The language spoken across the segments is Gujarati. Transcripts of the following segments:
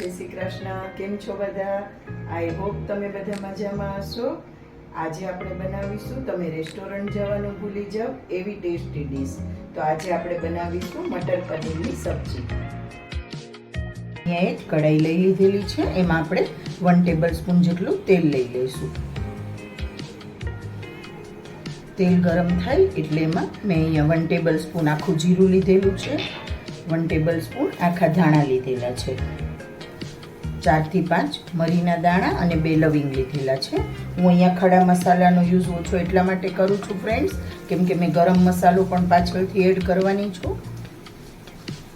જય શ્રી કૃષ્ણ. કેમ છો બધા? આઈ હોપ તમે બધા મજામાં હશો. આજે આપણે બનાવીશું, તમે રેસ્ટોરન્ટ જવાનું ભૂલી જાઓ એવી ટેસ્ટી ડીશ. તો આજે આપણે બનાવીશું મટર પનીરની સબ્જી. અહીંયા એક કઢાઈ લઈ લીધેલી છે, એમાં આપણે 1 ટેબલસ્પૂન જેટલું તેલ લઈ લઈશું. તેલ ગરમ થાય એટલે એમાં મેં અહીંયા 1 ટેબલસ્પૂન આખું જીરું લીધેલું છે, 1 ટેબલસ્પૂન આખા ધાણા લીધેલા છે, 4 થી 5 મરીના દાણા અને 2 લવિંગ લીધેલા છે. હું અહીંયા ખડા મસાલાનો યુઝ ઓછો એટલા માટે કરું છું ફ્રેન્ડ્સ, કેમ કે મેં ગરમ મસાલો પણ પાછળથી એડ કરવાની છું.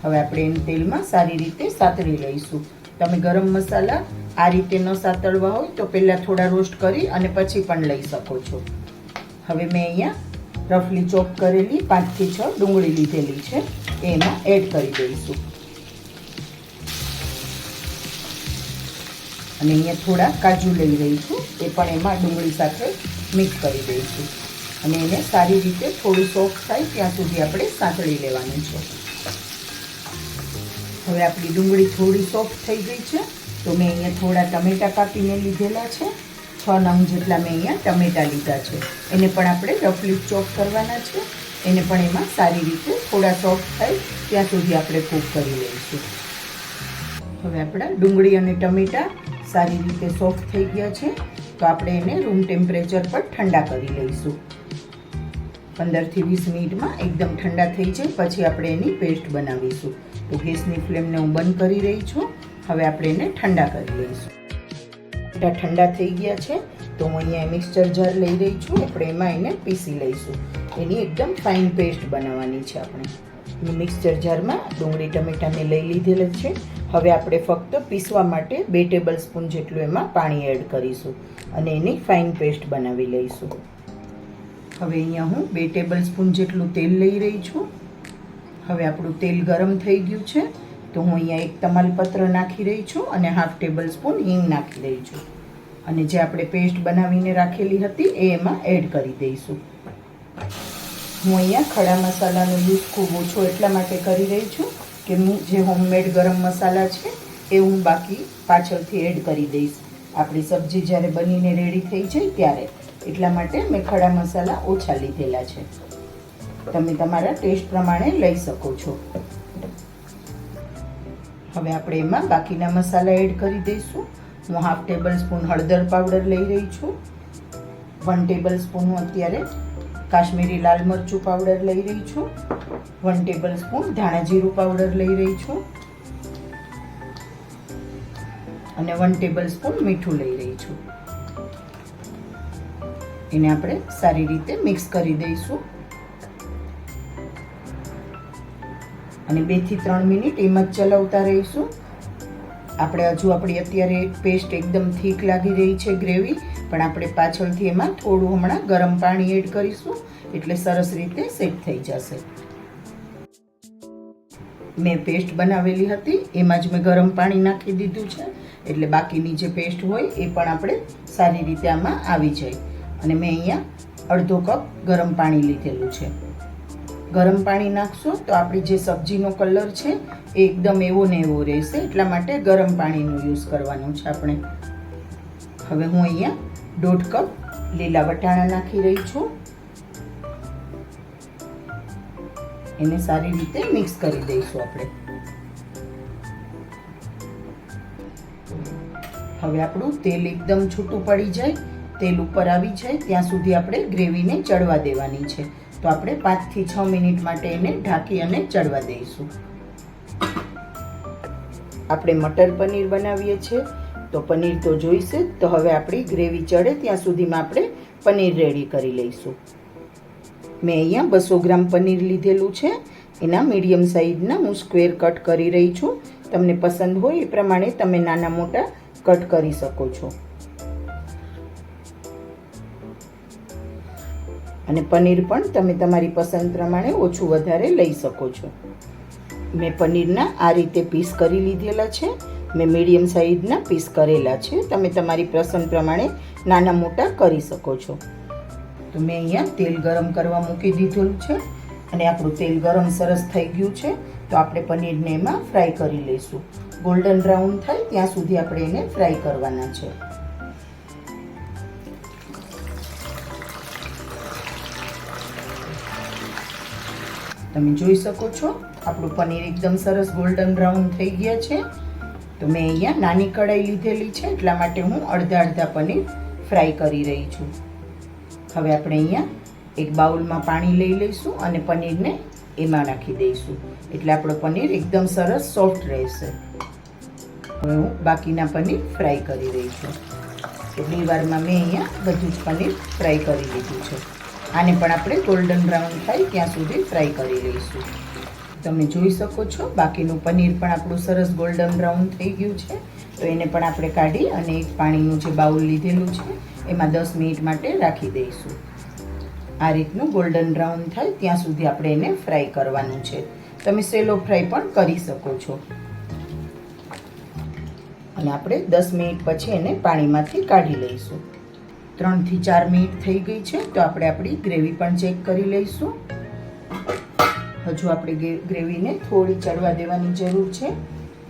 હવે આપણે એને તેલમાં સારી રીતે સાતળી લઈશું. તમે ગરમ મસાલા આ રીતે ન સાતળવા હોય તો પહેલાં થોડા રોસ્ટ કરી અને પછી પણ લઈ શકો છો. હવે મેં અહીંયા રફલી ચોપ કરેલી 5 થી 6 ડુંગળી લીધેલી છે, એમાં એડ કરી દઈશું. અને અહીંયા થોડા કાજુ લઈ રહી છું, એ પણ એમાં ડુંગળી સાથે મિક્સ કરી દઈશું. અને એને સારી રીતે થોડું સોફ્ટ થાય ત્યાં સુધી આપણે સાંતળી લેવાનું છે. હવે આપણી ડુંગળી થોડી સોફ્ટ થઈ ગઈ છે, તો મેં અહીંયા થોડા ટમેટાં કાપીને લીધેલા છે. 6 નંગ જેટલા મેં અહીંયા ટમેટાં લીધા છે, એને પણ આપણે રફલી ચોપ કરવાના છે. એને પણ એમાં સારી રીતે થોડા સોફ્ટ થાય ત્યાં સુધી આપણે કૂક કરી લઈશું. હવે આપણા ડુંગળી અને ટમેટાં સારી રીતે સોફ્ટ થઈ ગયા છે, તો આપણે એને રૂમ ટેમ્પરેચર પર ઠંડા કરી લઈશું. 15 થી 20 મિનિટમાં એકદમ ઠંડા થઈ જાય પછી આપણે એની પેસ્ટ બનાવીશું. તો ગેસની ફ્લેમને હું બંધ કરી રહી છું. હવે આપણે એને ઠંડા કરી લઈશું. ઠંડા થઈ ગયા છે, તો હું અહીંયા મિક્સચર જાર લઈ રહી છું. આપણે એમાં એને પીસી લઈશું. એની એકદમ ફાઇન પેસ્ટ બનાવવાની છે આપણે. મિક્સચર જારમાં ડુંગળી ટમેટાને લઈ લીધેલા છે. હવે આપણે ફક્ત પીસવા માટે 2 ટેબલસ્પૂન જેટલું એમાં પાણી એડ કરીશું અને એની ફાઇન પેસ્ટ બનાવી લઈશું. હવે અહીંયા હું 2 ટેબલસ્પૂન જેટલું તેલ લઈ રહી છું. હવે આપણું તેલ ગરમ થઈ ગયું છે, તો હું અહીંયા એક તમાલપત્ર નાખી રહી છું અને 1/2 ટેબલસ્પૂન હિંગ નાખી રહી છું. અને જે આપણે પેસ્ટ બનાવીને રાખેલી હતી એ એમાં એડ કરી દઈશું. હું અહીંયા ખડા મસાલાનો યુઝ ખૂબ ઓછો એટલા માટે કરી રહી છું કે હું જે હોમમેડ ગરમ મસાલા છે એ હું બાકી પાછળથી એડ કરી દઈશ આપણી સબ્જી જ્યારે બનીને રેડી થઈ જાય ત્યારે. એટલા માટે મેં ખડા મસાલા ઓછા લીધેલા છે. તમે તમારા ટેસ્ટ પ્રમાણે લઈ શકો છો. હવે આપણે એમાં બાકીના મસાલા એડ કરી દઈશું. હું 1/2 ટેબલસ્પૂન હળદર પાવડર લઈ રહી છું, 1 ટેબલસ્પૂન હું અત્યારે કાશ્મીરી લાલ મરચું પાવડર લઈ રહી છું, 1 ટેબલસ્પૂન ધાણા જીરું પાવડર લઈ રહી છું અને 1 ટેબલસ્પૂન મીઠું લઈ રહી છું. એને આપણે સારી રીતે મિક્સ કરી દઈશું અને 2 થી 3 મિનિટ એમ જ ચલાવતા રહીશું. આપણે આપણી અત્યારે પેસ્ટ એકદમ થીક લાગી રહી છે ગ્રેવી, પણ આપણે પાછળથી એમાં થોડું હમણાં ગરમ પાણી એડ કરીશું એટલે સરસ રીતે સેટ થઈ જશે. મેં પેસ્ટ બનાવેલી હતી એમાં જ મેં ગરમ પાણી નાખી દીધું છે, એટલે બાકીની જે પેસ્ટ હોય એ પણ આપણે સારી રીતે આમાં આવી જાય. અને મેં અહીંયા અડધો કપ ગરમ પાણી લીધેલું છે. ગરમ પાણી નાખશો તો આપણી જે સબ્જીનો કલર છે એ એકદમ એવો ને એવો રહેશે, એટલા માટે ગરમ પાણીનો યુઝ કરવાનો છે આપણે. હવે હું અહીંયા 1/2 કપ લીલા વટાણા નાખી રહી છું. એને સારી રીતે મિક્સ કરી દઈશું આપણે. હવે આપણું તેલ એકદમ છૂટું પડી જાય, તેલ ઉપર આવી જાય ત્યાં સુધી આપણે ગ્રેવીને ચડવા દેવાની છે. તો આપણે 5 થી 6 મિનિટ માટે એને ઢાંકી અને ચડવા દઈશું. આપણે મટર પનીર બનાવીએ છીએ તો પનીર તો જોઈશે, તો હવે આપણી ગ્રેવી ચડે ત્યાં સુધીમાં આપણે પનીર રેડી કરી લઈશું. મેં અહીંયા 200 ગ્રામ પનીર લીધેલું છે. એના મીડિયમ સાઇઝના હું સ્ક્વેર કટ કરી રહી છું. તમને પસંદ હોય એ પ્રમાણે તમે નાના મોટા કટ કરી શકો છો. અને પનીર પણ તમે તમારી પસંદ પ્રમાણે ઓછું વધારે લઈ શકો છો. મેં પનીરના આ રીતે પીસ કરી લીધેલા છે. મેં મીડિયમ સાઇઝના પીસ કરેલા છે. તમે તમારી પસંદ પ્રમાણે નાના મોટા કરી શકો છો. તો મેં અહીંયા તેલ ગરમ કરવા મૂકી દીધેલું છે અને આપણું તેલ ગરમ સરસ થઈ ગયું છે, તો આપણે પનીરને એમાં ફ્રાય કરી લઈશું. ગોલ્ડન બ્રાઉન થાય ત્યાં સુધી આપણે એને ફ્રાય કરવાના છે. તમે જોઈ શકો છો આપણું પનીર એકદમ સરસ ગોલ્ડન બ્રાઉન થઈ ગયા છે. તો મેં અહીંયા નાની કઢાઈ લીધેલી છે એટલા માટે હું અડધા પનીર ફ્રાય કરી રહી છું. હવે આપણે અહીંયા એક બાઉલમાં પાણી લઈ લઈશું અને પનીરને એમાં નાખી દઈશું એટલે આપણો પનીર એકદમ સરસ સોફ્ટ રહેશે. હવે હું બાકીના પનીર ફ્રાય કરી રહી છું. એટલી વારમાં મેં અહીંયા બધું જ પનીર ફ્રાય કરી લીધું છે. આને પણ આપણે ગોલ્ડન બ્રાઉન થાય ત્યાં સુધી ફ્રાય કરી લઈશું. તમે જોઈ શકો છો બાકીનું પનીર પણ આપણું સરસ ગોલ્ડન બ્રાઉન થઈ ગયું છે. તો એને પણ આપણે કાઢી અને એક પાણીનું જે બાઉલ લીધેલું છે એમાં 10 મિનિટ માટે રાખી દઈશું. આ રીતનું ગોલ્ડન બ્રાઉન થાય ત્યાં સુધી આપણે એને ફ્રાય કરવાનું છે. તમે સેલો ફ્રાય પણ કરી શકો છો. અને આપણે 10 મિનિટ પછી એને પાણીમાંથી કાઢી લઈશું. 3 થી 4 મિનિટ થઈ ગઈ છે તો આપણે આપણી ગ્રેવી પણ ચેક કરી લઈશું. હજુ આપણે ગ્રેવીને થોડી ચડવા દેવાની જરૂર છે.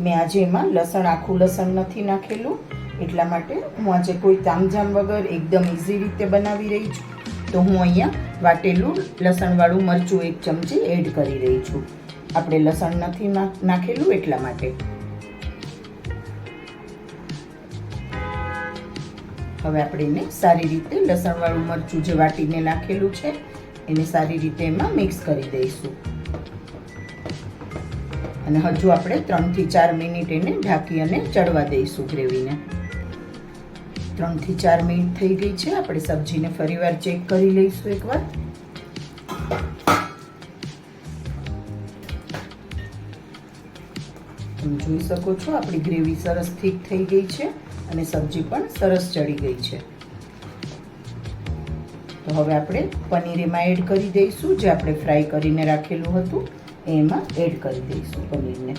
મેં આજે એમાં આખું લસણ નથી નાખેલું એટલા માટે હું આજે કોઈ તામઝામ વગર એકદમ ઇઝી રીતે બનાવી રહી છું. તો હું અહીંયા વાટેલું લસણવાળું મરચું 1 ચમચી એડ કરી રહી છું. આપણે લસણ નથી નાખેલું એટલા માટે. હવે આપણે એને સારી રીતે લસણવાળું મરચું જે વાટીને નાખેલું છે એને સારી રીતે એમાં મિક્સ કરી દઈશું. અને હજુ આપણે 3 થી 4 મિનિટ એને ઢાંકી અને ચડવા દઈશું ગ્રેવીને. 3 થી 4 મિનિટ થઈ ગઈ છે. આપણે સબ્જીને ફરીવાર ચેક કરી લઈશું એકવાર. તમે જોઈ શકો છો આપણી ગ્રેવી સરસ થીક થઈ ગઈ છે અને સબ્જી પણ સરસ ચડી ગઈ છે. તો હવે આપણે પનીર એમાં એડ કરી દઈશું. જે આપણે ફ્રાય કરીને રાખેલું હતું એમાં એડ કરી દઈશું પનીરને.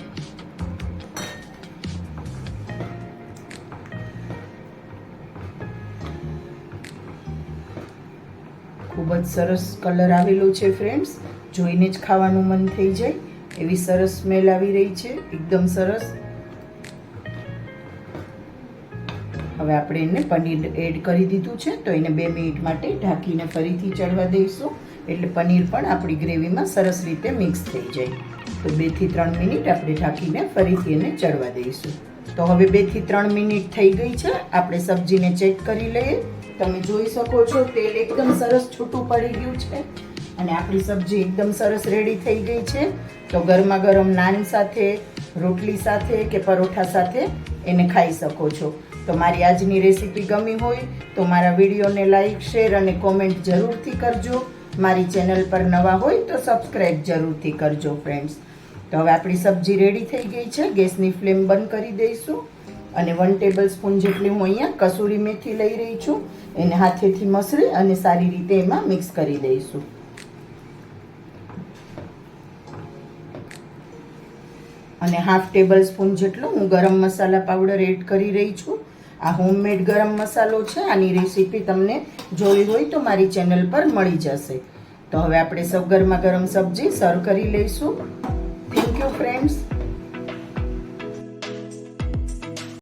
ખૂબ જ સરસ કલર આવેલો છે ફ્રેન્ડ્સ. જોઈને જ ખાવાનું મન થઈ જાય એવી સરસ સ્મેલ આવી રહી છે. એકદમ સરસ. હવે આપણે એને પનીર એડ કરી દીધું છે તો એને 2 મિનિટ માટે ઢાંકીને ફરીથી ચડવા દઈશું એટલે પનીર પણ આપણી ગ્રેવીમાં સરસ રીતે મિક્સ થઈ જાય. તો 2 થી 3 મિનિટ આપણે ઢાંકીને ફરીથી એને ચડવા દઈશું. તો હવે 2 થી 3 મિનિટ થઈ ગઈ છે. આપણે સબ્જીને ચેક કરી લઈએ. તમે જોઈ શકો છો તેલ એકદમ સરસ છૂટું પડી ગયું છે અને આપણી સબ્જી એકદમ સરસ રેડી થઈ ગઈ છે. તો ગરમા ગરમ નાન સાથે, રોટલી સાથે કે પરોઠા સાથે એને ખાઈ શકો છો. તો મારી આજની રેસીપી ગમી હોય તો મારા વિડીયોને લાઈક, શેર અને કોમેન્ટ જરૂરથી કરજો. મારી ચેનલ પર નવા હોય તો સબસ્ક્રાઈબ જરૂરથી કરજો ફ્રેન્ડ્સ. તો હવે આપણી સબ્જી રેડી થઈ ગઈ છે. ગેસની ફ્લેમ બંધ કરી દઈશું અને 1 ટેબલ સ્પૂન જેટલી હું અહીંયા કસૂરી મેથી લઈ રહી છું. એને હાથેથી મસળી અને સારી રીતે એમાં મિક્સ કરી દઈશું. અને 1/2 ટેબલ સ્પૂન જેટલો હું ગરમ મસાલા પાવડર એડ કરી રહી છું. આ હોમમેડ ગરમ મસાલો છે. આની રેસીપી તમને જોઈ હોય તો મારી ચેનલ પર મળી જશે. તો હવે આપણે સૌ ગરમા ગરમ સબ્જી સર્વ કરી લઈશું. Thank you friends.